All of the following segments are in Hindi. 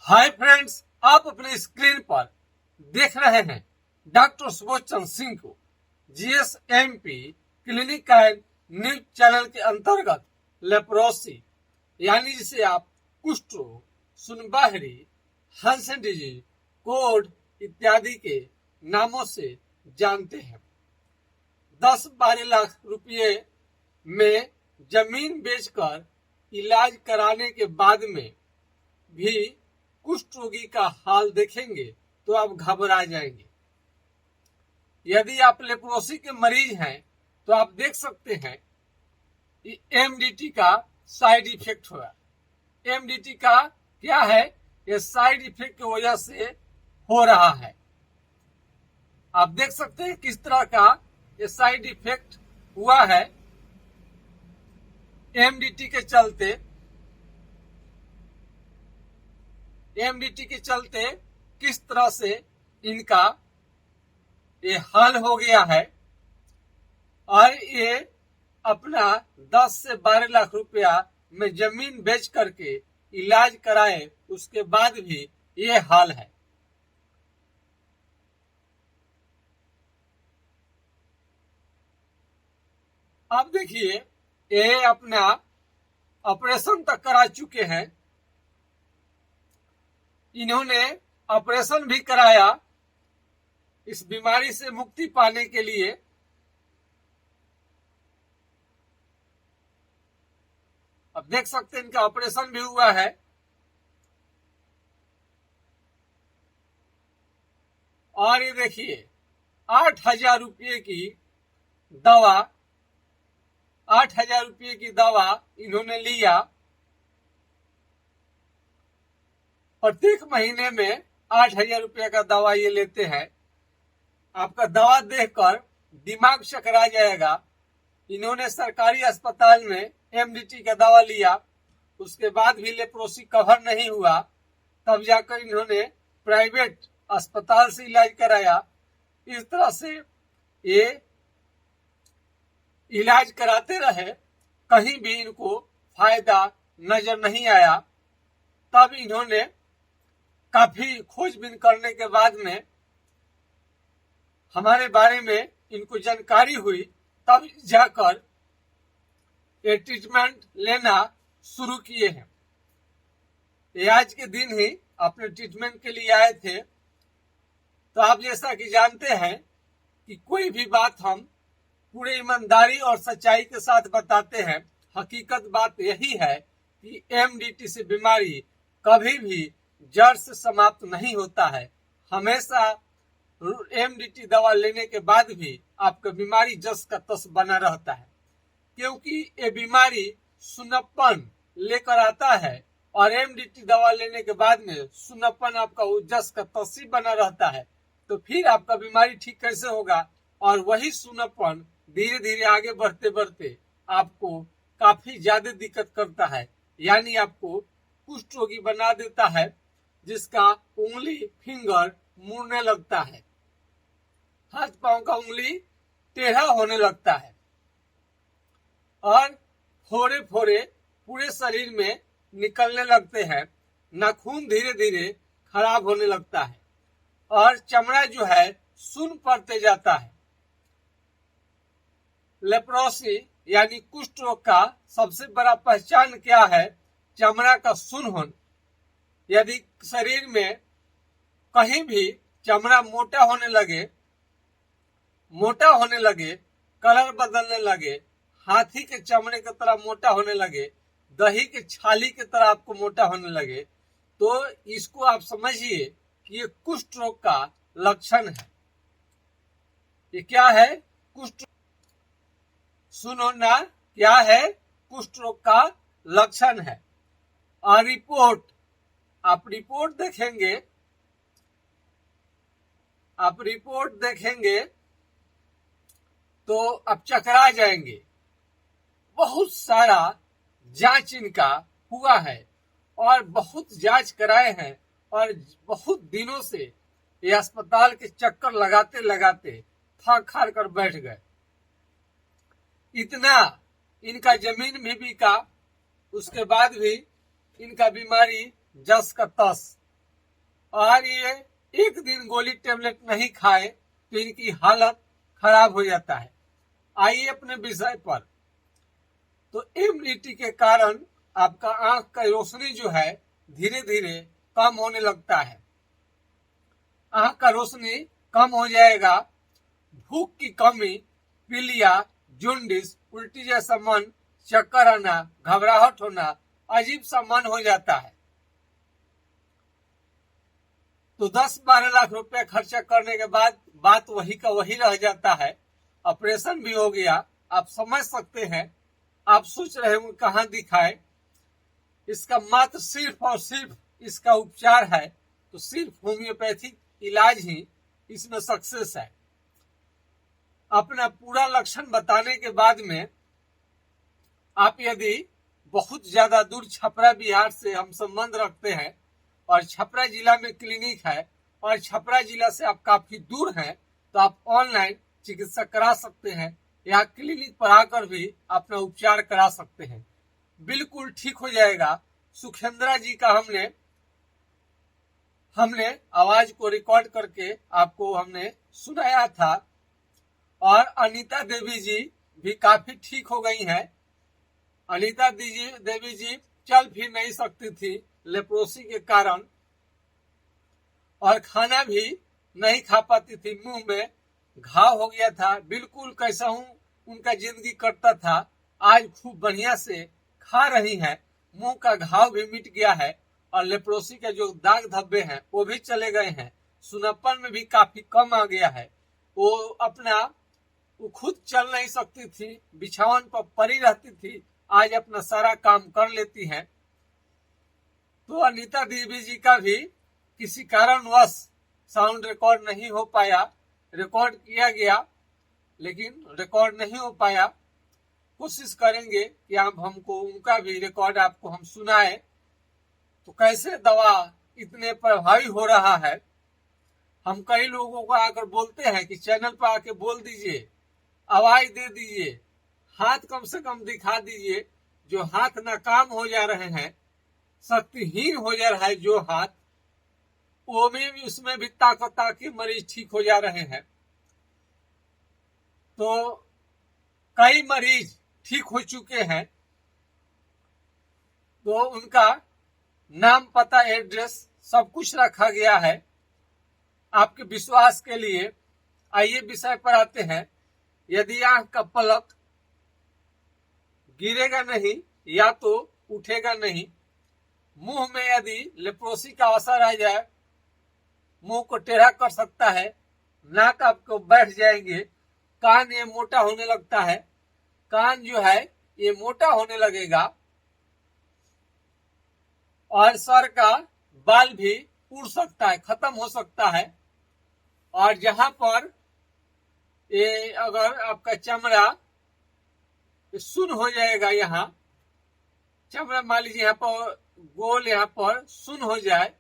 हाय फ्रेंड्स, आप अपने स्क्रीन पर देख रहे हैं डॉक्टर सुबोध चंद्र सिंह को जीएसएमपी क्लिनिक एंड न्यूज चैनल के अंतर्गत लेप्रोसी यानी जिसे आप कुष्ठ रोग, सुनबाहरी, हंसन डिजीज, कोढ़ इत्यादि के नामों से जानते हैं। 10-12 लाख रुपये में जमीन बेचकर इलाज कराने के बाद में भी कुष्ठ रोगी का हाल देखेंगे तो आप घबरा जाएंगे। यदि आप लेप्रोसी के मरीज हैं तो आप देख सकते हैं कि एमडीटी का साइड इफेक्ट होगा। एमडीटी का क्या है? ये साइड इफेक्ट की वजह से हो रहा है। आप देख सकते हैं किस तरह का ये साइड इफेक्ट हुआ है एमडीटी के चलते। एमडीटी के चलते किस तरह से इनका ये हाल हो गया है और ये अपना 10 से 12 लाख रुपया में जमीन बेच करके इलाज कराए, उसके बाद भी ये हाल है। अब देखिए, ये अपना ऑपरेशन तक करा चुके हैं। इन्होंने ऑपरेशन भी कराया इस बीमारी से मुक्ति पाने के लिए। अब देख सकते हैं इनका ऑपरेशन भी हुआ है और ये देखिए 8,000 रुपये की दवा, 8,000 रुपये की दवा इन्होंने लिया। प्रत्येक महीने में 8,000 रुपये का दवा ये लेते हैं। आपका दवा देखकर दिमाग चकरा जाएगा। इन्होंने सरकारी अस्पताल में एमडीटी का दवा लिया, उसके बाद भी लेप्रोसी कवर नहीं हुआ, तब जाकर इन्होंने प्राइवेट अस्पताल से इलाज कराया। इस तरह से ये इलाज कराते रहे, कहीं भी इनको फायदा नजर नहीं आया। तब इन्होंने काफी खोजबीन करने के बाद में हमारे बारे में इनको जानकारी हुई, तब जाकर ये ट्रीटमेंट लेना शुरू किए हैं। ये आज के दिन ही अपने ट्रीटमेंट के लिए आए थे। तो आप जैसा कि जानते हैं कि कोई भी बात हम पूरे ईमानदारी और सच्चाई के साथ बताते हैं। हकीकत बात यही है कि एमडीटी से बीमारी कभी भी जड़ से समाप्त नहीं होता है। हमेशा एमडीटी दवा लेने के बाद भी आपका बीमारी जस का तस बना रहता है, क्योंकि ये बीमारी सुन्नपन लेकर आता है और एमडीटी दवा लेने के बाद में सुन्नपन आपका जस का तस ही बना रहता है। तो फिर आपका बीमारी ठीक कैसे होगा? और वही सुन्नपन धीरे धीरे आगे बढ़ते बढ़ते आपको काफी ज्यादा दिक्कत करता है, यानी आपको कुष्ठ रोगी बना देता है, जिसका उंगली फिंगर मुड़ने लगता है, हाथ पांव का उंगली टेढ़ा होने लगता है और फोड़े फोड़े पूरे शरीर में निकलने लगते हैं। नाखून धीरे धीरे खराब होने लगता है और चमड़ा जो है सुन्न पड़ते जाता है। लेप्रोसी यानी कुष्ठ रोग का सबसे बड़ा पहचान क्या है? चमड़ा का सुन्न होना। यदि शरीर में कहीं भी चमड़ा मोटा होने लगे, कलर बदलने लगे, हाथी के चमड़े की तरह मोटा होने लगे, दही के छाली की तरह आपको मोटा होने लगे, तो इसको आप समझिए कि ये कुष्ठ रोग का लक्षण है। ये क्या है? कुष्ठ सुनो ना, क्या है? कुष्ठ रोग का लक्षण है। और रिपोर्ट, आप रिपोर्ट देखेंगे तो आप चकरा जाएंगे। बहुत सारा जांच इनका हुआ है और बहुत जांच कराए हैं और बहुत दिनों से ये अस्पताल के चक्कर लगाते लगाते थक हार कर बैठ गए। इतना इनका जमीन भी बिका, उसके बाद भी इनका बीमारी जस का तस और ये एक दिन गोली टेबलेट नहीं खाए तो इनकी हालत खराब हो जाता है। आइए अपने विषय पर। तो इम्यूनिटी के कारण आपका आंख का रोशनी जो है धीरे धीरे कम होने लगता है। आंख का रोशनी कम हो जाएगा, भूख की कमी, पीलिया, जॉन्डिस, उल्टी जैसा मन, चक्कर आना, घबराहट होना, अजीब सा मन हो जाता है। तो 10-12 लाख रुपए खर्चा करने के बाद बात वही का वही रह जाता है। ऑपरेशन भी हो गया, आप समझ सकते हैं। आप सोच रहे होंगे कहाँ दिखाए। इसका मात्र सिर्फ और सिर्फ इसका उपचार है तो सिर्फ होम्योपैथिक इलाज ही इसमें सक्सेस है। अपना पूरा लक्षण बताने के बाद में आप यदि बहुत ज्यादा दूर छपरा बिहार से हम संबंध रखते हैं और छपरा जिला में क्लिनिक है और छपरा जिला से आप काफी दूर हैं तो आप ऑनलाइन चिकित्सा करा सकते हैं। यहाँ क्लिनिक पर आकर भी अपना उपचार करा सकते हैं, बिल्कुल ठीक हो जाएगा। सुखेंद्रा जी का हमने आवाज को रिकॉर्ड करके आपको हमने सुनाया था। और अनीता देवी जी भी काफी ठीक हो गई हैं। अनीता देवी जी चल फिर नहीं सकती थी लेप्रोसी के कारण और खाना भी नहीं खा पाती थी, मुंह में घाव हो गया था, बिल्कुल कैसा हूं उनका जिंदगी कटता था। आज खूब बढ़िया से खा रही हैं, मुंह का घाव भी मिट गया है और लेप्रोसी के जो दाग धब्बे हैं वो भी चले गए हैं। सुनप्पन में भी काफी कम आ गया है। वो खुद चल नहीं सकती थी, बिछावन पर पड़ी रहती थी, आज अपना सारा काम कर लेती हैं। तो अनीता देवी जी का भी किसी कारणवश साउंड रिकॉर्ड नहीं हो पाया। रिकॉर्ड किया गया लेकिन रिकॉर्ड नहीं हो पाया। कोशिश करेंगे कि आप हमको उनका भी रिकॉर्ड आपको हम सुनाए। तो कैसे दवा इतने प्रभावी हो रहा है। हम कई लोगों को आकर बोलते हैं कि चैनल पर आके बोल दीजिए, आवाज दे दीजिए, हाथ कम से कम दिखा दीजिए। जो हाथ नाकाम हो जा रहे हैं, शक्तिहीन हो जा रहा है जो हाथ, वो भी उसमें भी ताकत मरीज ठीक हो जा रहे हैं। तो कई मरीज ठीक हो चुके हैं। तो उनका नाम, पता, एड्रेस सब कुछ रखा गया है आपके विश्वास के लिए। आइए विषय पर आते हैं। यदि आंख का पलक गिरेगा नहीं या तो उठेगा नहीं, मुंह में यदि लेप्रोसी का असर आ जाए, मुंह को टेढ़ा कर सकता है, नाक आपको बैठ जाएंगे, कान ये मोटा होने लगता है, कान जो है ये मोटा होने लगेगा और सर का बाल भी उड़ सकता है, खत्म हो सकता है। और जहां पर ये अगर आपका चमड़ा सुन्न हो जाएगा, यहाँ चमड़ा मान लीजिए यहाँ पर गोल, यहाँ पर सुन्न हो जाए,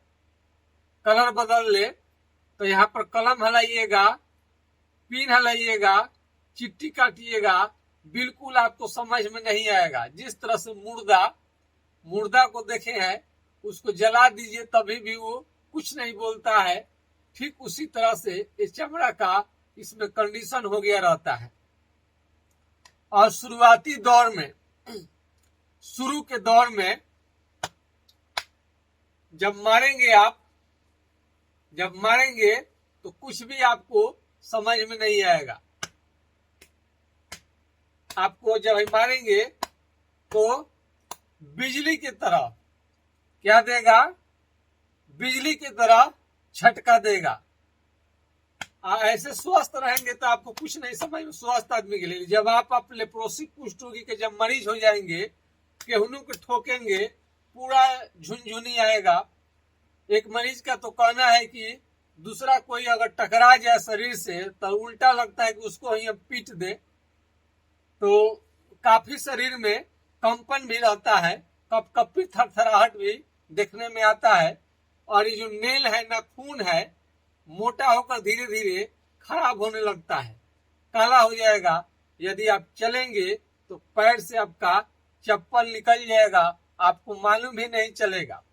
कलर बदल ले, तो यहाँ पर कलम हलाइएगा, पिन हलाइएगा, चिट्ठी काटिएगा, बिल्कुल आपको समझ में नहीं आएगा। जिस तरह से मुर्दा को देखे हैं, उसको जला दीजिए तभी भी वो कुछ नहीं बोलता है, ठीक उसी तरह से इस चमड़ा का इसमें कंडीशन हो गया रहता है। और शुरुआती दौर में, शुरू के दौर में जब मारेंगे तो कुछ भी आपको समझ में नहीं आएगा। आपको जब मारेंगे तो बिजली की तरह क्या देगा, बिजली की तरह झटका देगा। ऐसे स्वस्थ रहेंगे तो आपको कुछ नहीं समझ में, स्वस्थ आदमी के लिए। जब आप लेप्रोसी कुष्ठ रोगी के जब मरीज हो जाएंगे, केहनों को ठोकेंगे, पूरा झुनझुनी आएगा। एक मरीज का तो कहना है कि दूसरा कोई अगर टकरा जाए शरीर से तो उल्टा लगता है कि उसको ही पीट दे। तो काफी शरीर में कंपन भी रहता है, कपकपी थरथराहट भी देखने में आता है। और ये जो नेल है, नाखून है, मोटा होकर धीरे धीरे खराब होने लगता है, काला हो जाएगा। यदि आप चलेंगे तो पैर से आपका चप्पल निकल जाएगा, आपको मालूम भी नहीं चलेगा।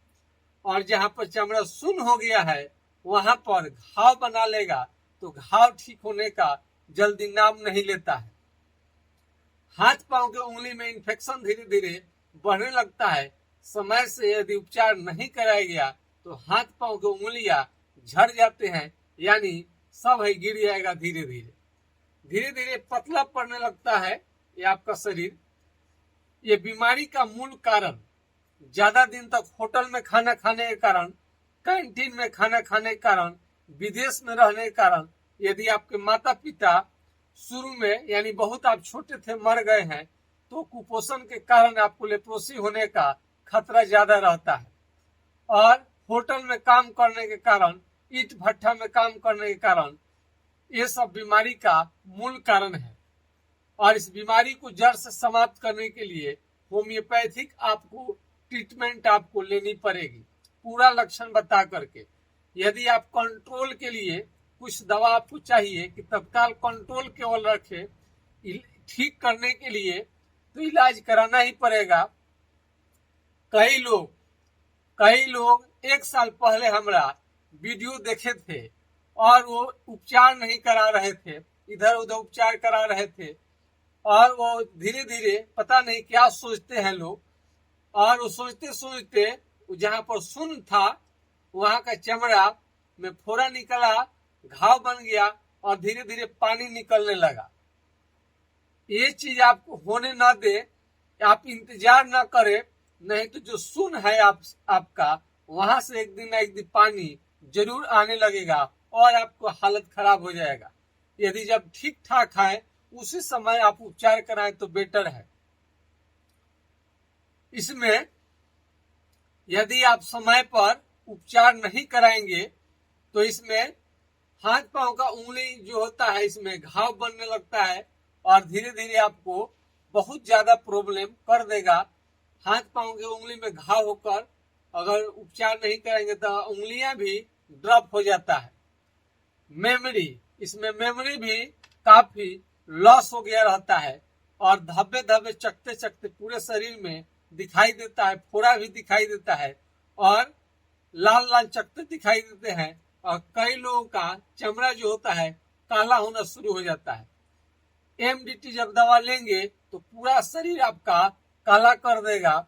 और जहां पर चमड़ा सुन्न हो गया है वहां पर घाव बना लेगा, तो घाव ठीक होने का जल्दी नाम नहीं लेता है। हाथ पांव के उंगली में इन्फेक्शन धीरे धीरे बढ़ने लगता है। समय से यदि उपचार नहीं कराया गया तो हाथ पांव के उंगलियां झड़ जाते हैं, यानी सब है गिर जाएगा। धीरे धीरे धीरे धीरे पतला पड़ने लगता है ये आपका शरीर। ये बीमारी का मूल कारण ज्यादा दिन तक होटल में खाना खाने के कारण, कैंटीन में खाना खाने के कारण, विदेश में रहने के कारण, यदि आपके माता पिता शुरू में यानी बहुत आप छोटे थे मर गए हैं, तो कुपोषण के कारण आपको लेप्रोसी होने का खतरा ज्यादा रहता है। और होटल में काम करने के कारण, ईंट भट्ठा में काम करने के कारण, ये सब बीमारी का मूल कारण है। और इस बीमारी को जड़ से समाप्त करने के लिए होम्योपैथिक आपको ट्रीटमेंट आपको लेनी पड़ेगी, पूरा लक्षण बता करके। यदि आप कंट्रोल के लिए कुछ दवा आपको चाहिए कि तत्काल कंट्रोल केवल रखे, ठीक करने के लिए तो इलाज कराना ही पड़ेगा। कई लोग 1 साल पहले हमारा वीडियो देखे थे और वो उपचार नहीं करा रहे थे, इधर उधर उपचार करा रहे थे, और वो धीरे धीरे पता नहीं क्या सोचते हैं लोग, और वो सोचते सोचते जहां पर सुन्न था वहां का चमड़ा में फोड़ा निकला, घाव बन गया और धीरे धीरे पानी निकलने लगा। ये चीज आपको होने ना दे, आप इंतजार ना करें, नहीं तो जो सुन्न है आपका वहां से एक दिन पानी जरूर आने लगेगा और आपको हालत खराब हो जाएगा। यदि जब ठीक ठाक है उसी समय आप उपचार कराएं तो बेटर है। इसमें यदि आप समय पर उपचार नहीं कराएंगे तो इसमें हाथ पांव का उंगली जो होता है इसमें घाव बनने लगता है और धीरे धीरे आपको बहुत ज्यादा प्रॉब्लम कर देगा। हाथ पांव की उंगली में घाव होकर अगर उपचार नहीं करेंगे तो उंगलियां भी ड्रॉप हो जाता है। मेमोरी, इसमें मेमोरी भी काफी लॉस हो गया रहता है और धब्बे धब्बे चकते चकते पूरे शरीर में दिखाई देता है, फोड़ा भी दिखाई देता है और लाल लाल चकते दिखाई देते हैं। और कई लोगों का चमड़ा जो होता है काला होना शुरू हो जाता है। एमडीटी जब दवा लेंगे तो पूरा शरीर आपका काला कर देगा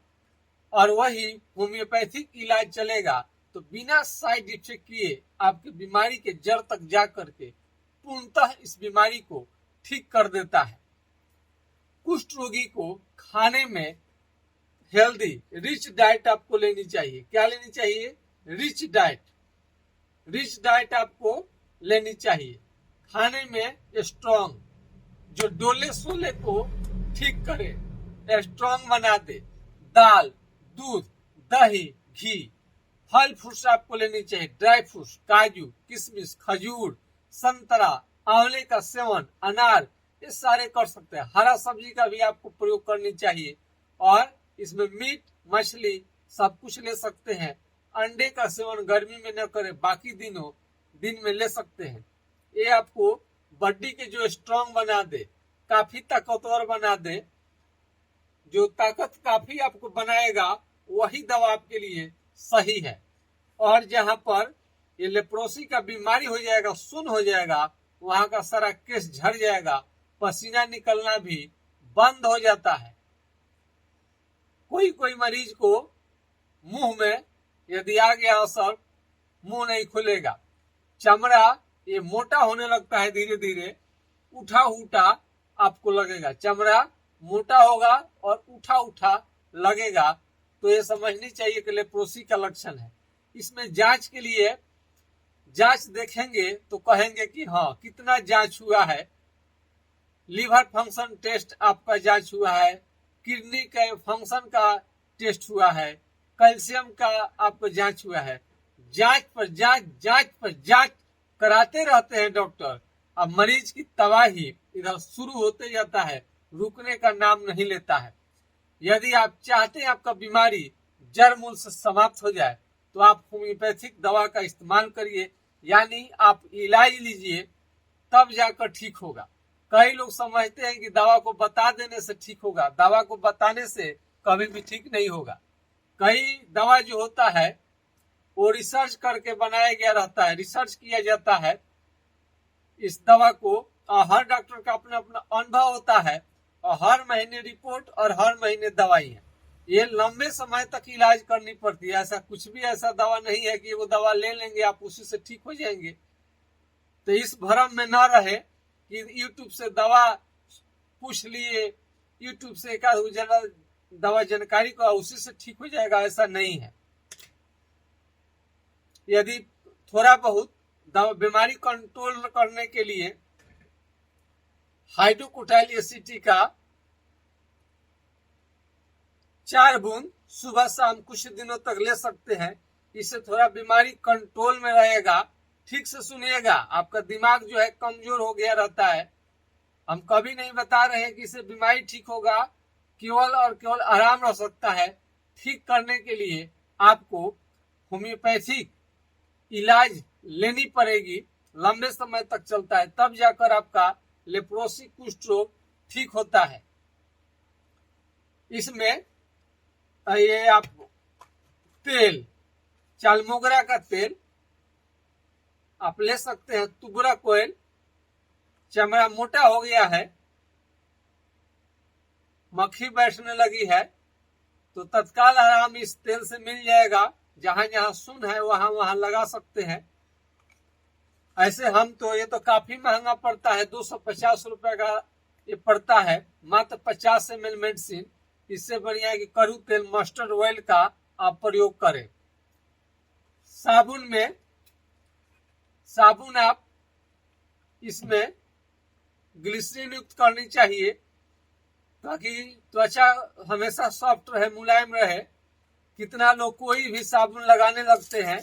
और वही होम्योपैथिक इलाज चलेगा तो बिना साइड इफेक्ट किए आपकी बीमारी के जड़ तक जा करके पूर्णतः इस बीमारी को ठीक कर देता है। कुष्ठ रोगी को खाने में हेल्दी रिच डाइट आपको लेनी चाहिए। क्या लेनी चाहिए? रिच डाइट आपको लेनी चाहिए। खाने में स्ट्रॉन्ग, जो डोले सोले को ठीक करे, स्ट्रॉन्ग बना दे, दाल, दूध, दही, घी, फल फ्रूट्स आपको लेनी चाहिए। ड्राई फ्रूट्स, काजू, किशमिश, खजूर, संतरा, आंवले का सेवन, अनार, ये सारे कर सकते हैं। हरा सब्जी का भी आपको प्रयोग करनी चाहिए और इसमें मीट, मछली सब कुछ ले सकते हैं। अंडे का सेवन गर्मी में न करें, बाकी दिनों दिन में ले सकते हैं। ये आपको बॉडी के जो स्ट्रॉन्ग बना दे, काफी ताकतवर बना दे, जो ताकत काफी आपको बनाएगा वही दवा आपके लिए सही है। और जहां पर ये लेप्रोसी का बीमारी हो जाएगा, सुन्न हो जाएगा, वहां का सारा केस झड़ जाएगा, पसीना निकलना भी बंद हो जाता है। कोई मरीज को मुंह में यदि आ गया असर, मुंह नहीं खुलेगा, चमड़ा ये मोटा होने लगता है, धीरे धीरे उठा आपको लगेगा, चमड़ा मोटा होगा और उठा लगेगा, तो ये समझनी चाहिए कि लेप्रोसी का लक्षण है। इसमें जांच के लिए जांच देखेंगे तो कहेंगे कि हाँ कितना जांच हुआ है, लीवर फंक्शन टेस्ट आपका जांच हुआ है, किडनी के फंक्शन का टेस्ट हुआ है, कैल्शियम का आपको जांच हुआ है। जांच पर जांच कराते रहते हैं डॉक्टर। अब मरीज की तबाही इधर शुरू होते जाता है, रुकने का नाम नहीं लेता है। यदि आप चाहते हैं आपका बीमारी जड़ मूल से समाप्त हो जाए तो आप होम्योपैथिक दवा का इस्तेमाल करिए, यानी आप इलाज लीजिए, तब जाकर ठीक होगा। कई लोग समझते हैं कि दवा को बता देने से ठीक होगा, दवा को बताने से कभी भी ठीक नहीं होगा। कई दवा जो होता है वो रिसर्च करके बनाया गया रहता है, रिसर्च किया जाता है इस दवा को। हर डॉक्टर का अपना अपना अनुभव होता है और हर महीने रिपोर्ट और हर महीने दवाई है। ये लंबे समय तक इलाज करनी पड़ती है। ऐसा कुछ भी ऐसा दवा नहीं है कि वो दवा ले लेंगे आप उसी से ठीक हो जाएंगे। तो इस भ्रम में न रहे कि यूट्यूब से दवा पूछ लिए, यूट्यूब से एक आध दवा जानकारी को उसी से ठीक हो जाएगा, ऐसा नहीं है। यदि थोड़ा बहुत बीमारी कंट्रोल करने के लिए हाइड्रोक्लोराइड एसिटी का 4 बूंद सुबह शाम कुछ दिनों तक ले सकते हैं। इससे थोड़ा बीमारी कंट्रोल में रहेगा। ठीक से सुनिएगा, आपका दिमाग जो है कमजोर हो गया रहता है। हम कभी नहीं बता रहे हैं कि इससे बीमारी ठीक होगा, केवल और केवल आराम रह सकता है। ठीक करने के लिए आपको होम्योपैथिक इलाज लेनी पड़ेगी, लंबे समय तक चलता है, तब जाकर आपका लेप्रोसी कुष्ठ रोग ठीक होता है। इसमें ये आप तेल, चालमोगरा का तेल आप ले सकते हैं। तुबरा कोयल, चमड़ा मोटा हो गया है, मक्खी बैठने लगी है, तो तत्काल आराम इस तेल से मिल जाएगा। जहां जहां सुन है वहां वहां लगा सकते हैं। ऐसे हम तो ये तो काफी महंगा पड़ता है, 250 रुपए का ये पड़ता है, मात्र 50 ml मेडिसिन। इससे बढ़िया है कि कड़ू तेल मस्टर्ड ऑयल का आप प्रयोग करें। साबुन आप इसमें ग्लिसरीन युक्त करनी चाहिए ताकि त्वचा हमेशा सॉफ्ट रहे, मुलायम रहे। कितना लोग कोई भी साबुन लगाने लगते हैं,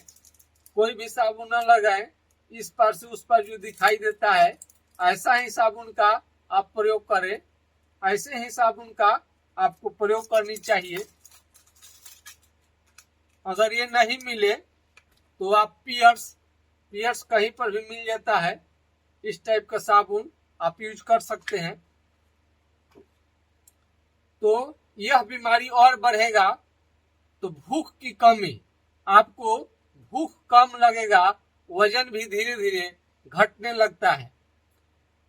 कोई भी साबुन न लगाएं, इस पर से उस पर जो दिखाई देता है ऐसा ही साबुन का आप प्रयोग करें। ऐसे ही साबुन का आपको प्रयोग करनी चाहिए। अगर ये नहीं मिले तो आप पियर्स कहीं पर भी मिल जाता है, इस टाइप का साबुन आप यूज कर सकते हैं। तो यह बीमारी और बढ़ेगा तो भूख की कमी, आपको भूख कम लगेगा, वजन भी धीरे धीरे घटने लगता है।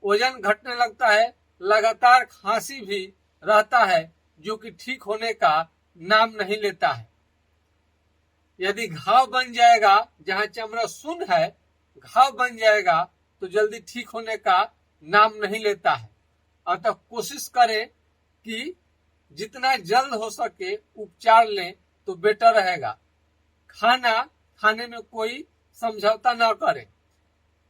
वजन घटने लगता है, लगातार खांसी भी रहता है जो कि ठीक होने का नाम नहीं लेता है। यदि घाव बन जाएगा, जहां चमड़ा सुन्न है, घाव बन जाएगा तो जल्दी ठीक होने का नाम नहीं लेता है। अतः कोशिश करें कि जितना जल्द हो सके उपचार लें तो बेटर रहेगा। खाना खाने में कोई समझौता न करें।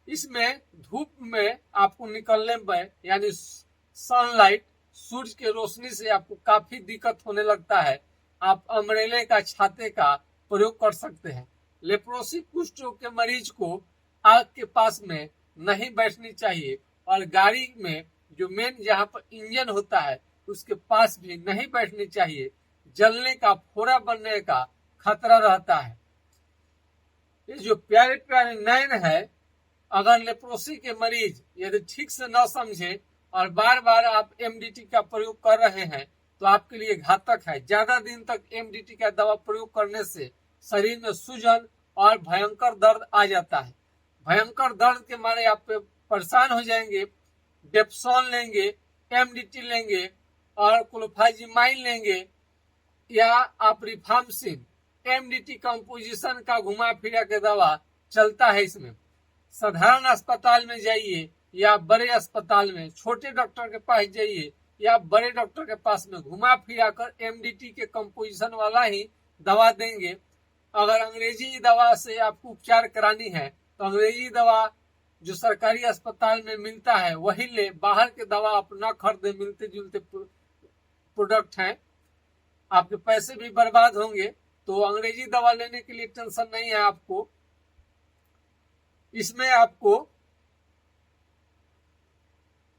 इसमें धूप में आपको निकलने में, यानी सनलाइट, सूर्य के रोशनी से आपको काफी दिक्कत होने लगता है। आप अम्ब्रेले का, छाते का प्रयोग कर सकते हैं। लेप्रोसी कुष्ठ रोग के मरीज को आग के पास में नहीं बैठनी चाहिए और गाड़ी में जो मेन जहां पर इंजन होता है उसके पास भी नहीं बैठनी चाहिए। जलने का, फोड़ा बनने का खतरा रहता है। ये जो प्यारे प्यारे नयन है, अगर लेप्रोसी के मरीज यदि ठीक से न समझे और बार बार आप एमडीटी का प्रयोग कर रहे हैं तो आपके लिए घातक है। ज्यादा दिन तक एमडीटी का दवा प्रयोग करने से शरीर में सूजन और भयंकर दर्द आ जाता है। भयंकर दर्द के मारे आप परेशान हो जाएंगे। डेप्सोन लेंगे, एमडीटी लेंगे और क्लोफाजिमाइन लेंगे या आप रिफाम्सिन, एमडीटी कंपोजिशन का घुमा फिरा के दवा चलता है। इसमें साधारण अस्पताल में जाइए या बड़े अस्पताल में, छोटे डॉक्टर के पास जाइए या बड़े डॉक्टर के पास में, घुमा फिरा कर एमडीटी के कंपोजिशन वाला ही दवा देंगे। अगर अंग्रेजी दवा से आपको उपचार करानी है तो अंग्रेजी दवा जो सरकारी अस्पताल में मिलता है वही ले, बाहर के दवा आप न खरीदे। मिलते जुलते प्रोडक्ट हैं, आपके पैसे भी बर्बाद होंगे। तो अंग्रेजी दवा लेने के लिए टेंशन नहीं है आपको। इसमें आपको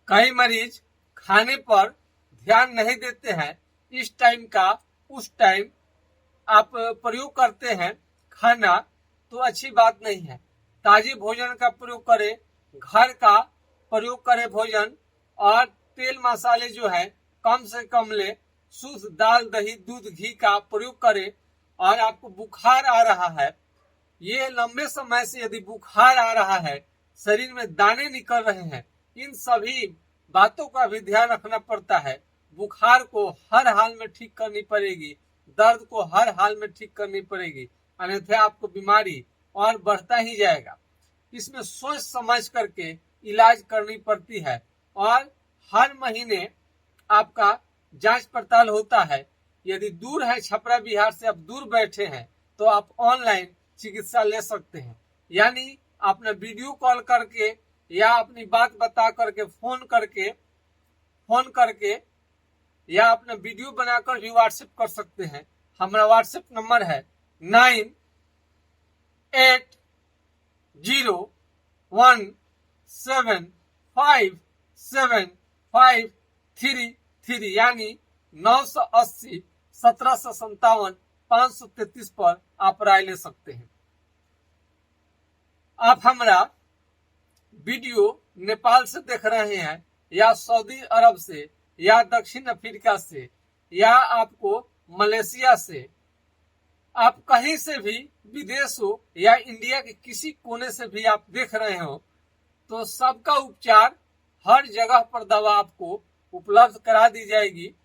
कई मरीज खाने पर ध्यान नहीं देते हैं, इस टाइम का उस टाइम आप प्रयोग करते हैं खाना, तो अच्छी बात नहीं है। ताजे भोजन का प्रयोग करें, घर का प्रयोग करें भोजन, और तेल मसाले जो है कम से कम ले। शुद्ध दाल, दही, दूध, घी का प्रयोग करें। और आपको बुखार आ रहा है ये लंबे समय से यदि बुखार आ रहा है, शरीर में दाने निकल रहे हैं, इन सभी बातों का भी ध्यान रखना पड़ता है। बुखार को हर हाल में ठीक करनी पड़ेगी, दर्द को हर हाल में ठीक करनी पड़ेगी, अन्यथा आपको बीमारी और बढ़ता ही जाएगा। इसमें सोच समझ करके इलाज करनी पड़ती है और हर महीने आपका जांच पड़ताल होता है। यदि दूर है, छपरा बिहार से आप दूर बैठे हैं, तो आप ऑनलाइन चिकित्सा ले सकते हैं। यानी आपने वीडियो कॉल करके या अपनी बात बता करके फोन करके या अपना वीडियो बनाकर भी व्हाट्सएप कर सकते हैं। हमारा व्हाट्सएप नंबर है 9801757533 यानी 980 1757 533 पर आप राय ले सकते हैं। आप हमारा वीडियो नेपाल से देख रहे हैं या सऊदी अरब से या दक्षिण अफ्रीका से या आपको मलेशिया से, आप कहीं से भी विदेश हो या इंडिया के किसी कोने से भी आप देख रहे हो, तो सबका उपचार हर जगह पर दवा आपको उपलब्ध करा दी जाएगी।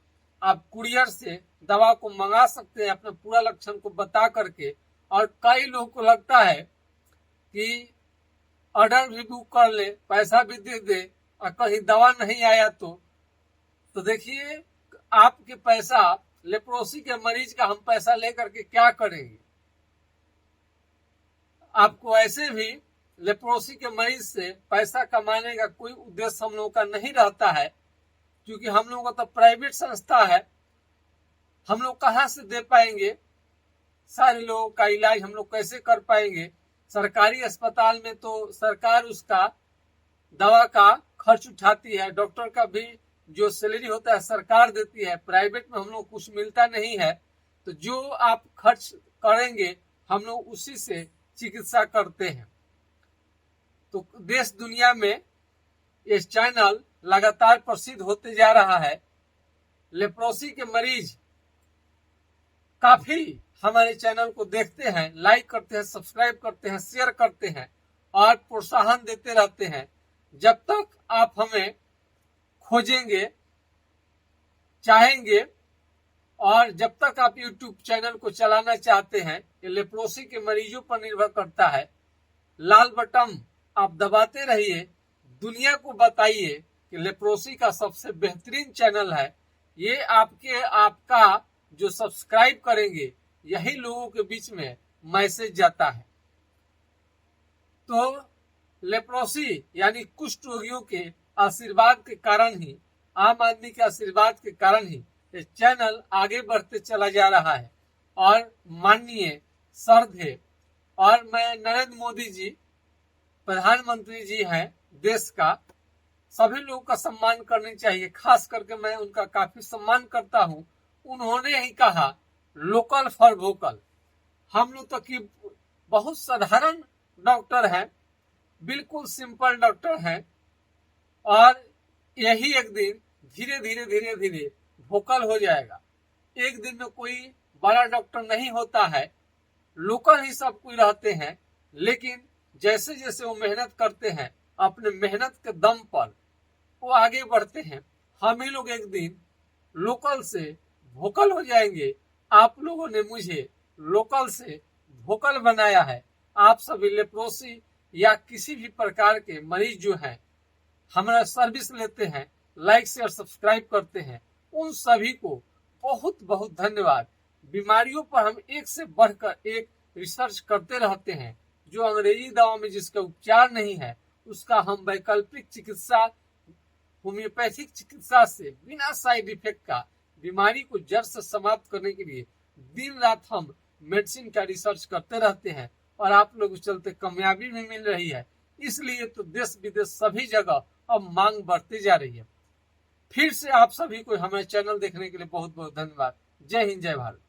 आप कुरियर से दवा को मंगा सकते हैं अपने पूरा लक्षण को बता करके। और कई लोगों को लगता है कि ऑर्डर भी बुक कर ले, पैसा भी दे दे और कहीं दवा नहीं आया तो देखिए आपके पैसा, लेप्रोसी के मरीज का हम पैसा लेकर के क्या करेंगे। आपको ऐसे भी लेप्रोसी के मरीज से पैसा कमाने का कोई उद्देश्य हम लोगों का नहीं रहता है, क्योंकि हम लोगों का तो प्राइवेट संस्था है। हम लोग कहाँ से दे पाएंगे, सारे लोगों का इलाज हम लोग कैसे कर पाएंगे। सरकारी अस्पताल में तो सरकार उसका दवा का खर्च उठाती है, डॉक्टर का भी जो सैलरी होता है सरकार देती है। प्राइवेट में हम लोग कुछ मिलता नहीं है, तो जो आप खर्च करेंगे हम लोग उसी से चिकित्सा करते हैं। तो देश दुनिया में ये चैनल लगातार प्रसिद्ध होते जा रहा है। लेप्रोसी के मरीज काफी हमारे चैनल को देखते हैं, लाइक करते हैं, सब्सक्राइब करते हैं, शेयर करते हैं और प्रोत्साहन देते रहते हैं। जब तक आप हमें खोजेंगे, चाहेंगे और जब तक आप YouTube चैनल को चलाना चाहते हैं, ये लेप्रोसी के मरीजों पर निर्भर करता है। लाल बटन आप दबाते रहिए, दुनिया को बताइए कि लेप्रोसी का सबसे बेहतरीन चैनल है ये। आपका जो सब्सक्राइब करेंगे यही लोगों के बीच में मैसेज जाता है। तो लेप्रोसी यानी कुष्ठ रोगियों के आशीर्वाद के कारण ही, आम आदमी के आशीर्वाद के कारण ही ये चैनल आगे बढ़ते चला जा रहा है। और माननीय श्रद्धेय और मैं नरेंद्र मोदी जी प्रधानमंत्री जी हैं देश का, सभी लोगों का सम्मान करनी चाहिए। खास करके मैं उनका काफी सम्मान करता हूं। उन्होंने ही कहा लोकल फॉर वोकल। हम लोग तो कि बहुत साधारण डॉक्टर हैं, बिल्कुल सिंपल डॉक्टर हैं, और यही एक दिन धीरे धीरे वोकल हो जाएगा। एक दिन में कोई बड़ा डॉक्टर नहीं होता है, लोकल ही सब कोई रहते हैं। लेकिन जैसे जैसे वो मेहनत करते हैं, अपने मेहनत के दम पर वो आगे बढ़ते हैं। हम ही लोग एक दिन लोकल से वोकल हो जाएंगे। आप लोगों ने मुझे लोकल से वोकल बनाया है। आप सभी लेप्रोसी या किसी भी प्रकार के मरीज जो हैं, हमारा सर्विस लेते हैं, लाइक शेयर सब्सक्राइब करते हैं, उन सभी को बहुत बहुत धन्यवाद। बीमारियों पर हम एक से बढ़कर एक रिसर्च करते रहते हैं। जो अंग्रेजी दवा में जिसका उपचार नहीं है, उसका हम वैकल्पिक चिकित्सा, होम्योपैथिक चिकित्सा से बिना साइड इफेक्ट का बीमारी को जड़ से समाप्त करने के लिए दिन रात हम मेडिसिन का रिसर्च करते रहते हैं। और आप लोगों को चलते कामयाबी भी मिल रही है। इसलिए तो देश विदेश सभी जगह अब मांग बढ़ती जा रही है। फिर से आप सभी को हमारे चैनल देखने के लिए बहुत बहुत धन्यवाद। जय हिंद, जय भारत।